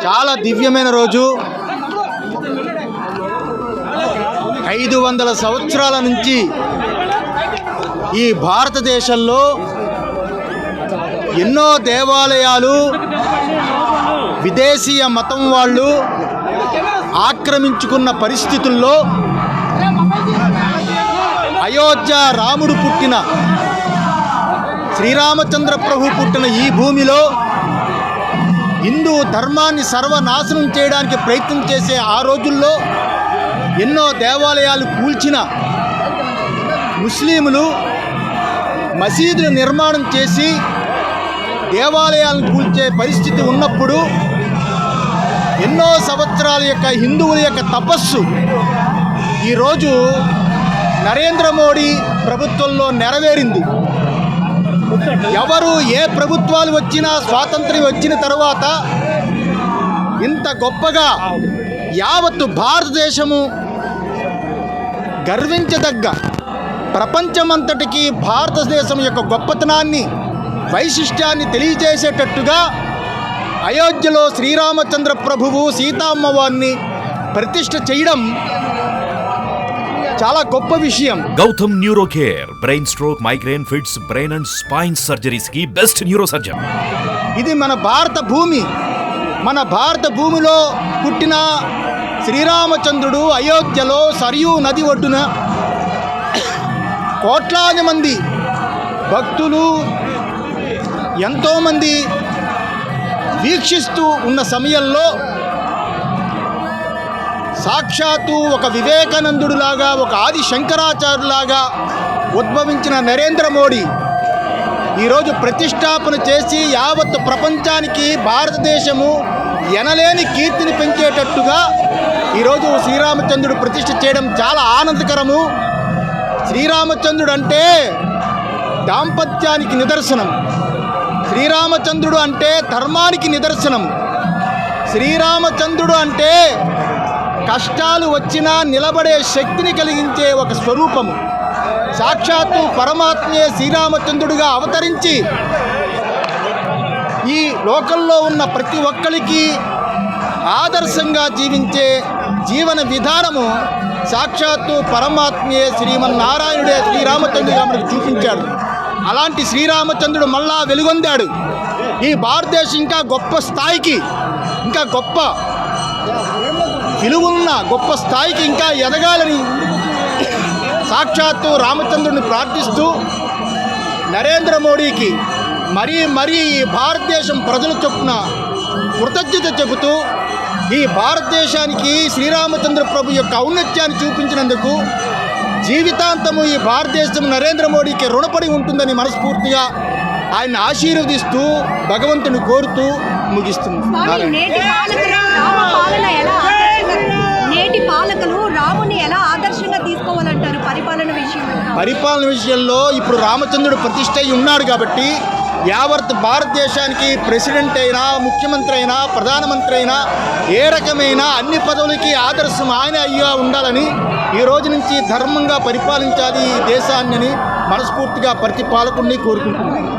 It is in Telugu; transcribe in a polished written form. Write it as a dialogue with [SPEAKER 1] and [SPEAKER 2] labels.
[SPEAKER 1] చాలా దివ్యమైన రోజు. 500 సంవత్సరాల నుంచి ఈ భారతదేశంలో ఎన్నో దేవాలయాలు విదేశీయ మతం వాళ్ళు ఆక్రమించుకున్న పరిస్థితుల్లో అయోధ్య రాముడు పుట్టిన శ్రీరామచంద్ర ప్రభు పుట్టిన ఈ భూమిలో హిందూ ధర్మాన్ని సర్వనాశనం చేయడానికి ప్రయత్నం చేసే ఆ రోజుల్లో ఎన్నో దేవాలయాలు కూల్చిన ముస్లింలు మసీదులు నిర్మాణం చేసి దేవాలయాలను కూల్చే పరిస్థితి ఉన్నప్పుడు ఎన్నో సంవత్సరాల యొక్క హిందువుల యొక్క తపస్సు ఈరోజు నరేంద్ర మోడీ ప్రభుత్వంలో నెరవేరింది. ఎవరు ఏ ప్రభుత్వాలు వచ్చినా స్వాతంత్ర్యం వచ్చిన తర్వాత ఇంత గొప్పగా యావత్తు భారతదేశము గర్వించదగ్గ ప్రపంచమంతటికి భారతదేశం యొక్క గొప్పతనాన్ని వైశిష్ట్యాన్ని తెలియజేసేటట్టుగా అయోధ్యలో శ్రీరామచంద్ర ప్రభువు సీతామ్మవారిని ప్రతిష్ఠ చేయడం చాలా గొప్ప విషయం.
[SPEAKER 2] Gautam neuro care brain stroke, migraine, fits, brain and spine surgeries కి బెస్ట్ న్యూరో సర్జన్.
[SPEAKER 1] ఇది మన భారత భూమి. మన భారత భూమిలో పుట్టిన శ్రీరామచంద్రుడు అయోధ్యలో సరియూ నది ఒడ్డున కోట్లాది మంది భక్తులు ఎంతోమంది వీక్షిస్తూ ఉన్న సమయంలో సాక్షాత్తు ఒక వివేకానందుడిలాగా, ఒక ఆది శంకరాచార్యులాగా ఉద్భవించిన నరేంద్ర మోడీ ఈరోజు ప్రతిష్టాపన చేసి యావత్ ప్రపంచానికి భారతదేశము ఎనలేని కీర్తిని పెంచేటట్టుగా ఈరోజు శ్రీరామచంద్రుడు ప్రతిష్ఠ చేయడం చాలా ఆనందకరము. శ్రీరామచంద్రుడు అంటే దాంపత్యానికి నిదర్శనం. శ్రీరామచంద్రుడు అంటే ధర్మానికి నిదర్శనం. శ్రీరామచంద్రుడు అంటే కష్టాలు వచ్చినా నిలబడే శక్తిని కలిగించే ఒక స్వరూపము. సాక్షాత్తు పరమాత్మే శ్రీరామచంద్రుడిగా అవతరించి ఈ లోకంలో ఉన్న ప్రతి ఒక్కరికి ఆదర్శంగా జీవించే జీవన విధానము సాక్షాత్తు పరమాత్మే శ్రీమన్నారాయణుడే శ్రీరామచంద్రుడిగా మనకు చూపించాడు. అలాంటి శ్రీరామచంద్రుడు మళ్ళా వెలుగొందాడు. ఈ భారతదేశం ఇంకా గొప్ప స్థాయికి, ఇంకా గొప్ప విలువన్న గొప్ప స్థాయికి ఇంకా ఎదగాలని సాక్షాత్తు రామచంద్రుడిని ప్రార్థిస్తూ నరేంద్ర మోడీకి మరీ ఈ భారతదేశం ప్రజల చొప్పున కృతజ్ఞత చెబుతూ ఈ భారతదేశానికి శ్రీరామచంద్ర ప్రభు యొక్క ఔన్నత్యాన్ని చూపించినందుకు జీవితాంతము ఈ భారతదేశం నరేంద్ర మోడీకి రుణపడి ఉంటుందని మనస్ఫూర్తిగా ఆయన ఆశీర్వదిస్తూ భగవంతుని కోరుతూ ముగిస్తున్నాను.
[SPEAKER 3] నేటి పాలకులు రాముని ఎలా ఆదర్శంగా తీసుకోవాలంటారు పరిపాలన
[SPEAKER 1] విషయంలో? ఇప్పుడు రామచంద్రుడు ప్రతిష్ఠ అయి ఉన్నాడు కాబట్టి యావత్ భారతదేశానికి ప్రెసిడెంట్ అయినా, ముఖ్యమంత్రి అయినా, ప్రధానమంత్రి అయినా, ఏ రకమైన అన్ని పదవులకి ఆదర్శం ఆయన అయ్యా ఉండాలని ఈ రోజు నుంచి ధర్మంగా పరిపాలించాలి ఈ దేశాన్ని మనస్ఫూర్తిగా ప్రతి పాలకుడిని కోరుకుంటున్నాను.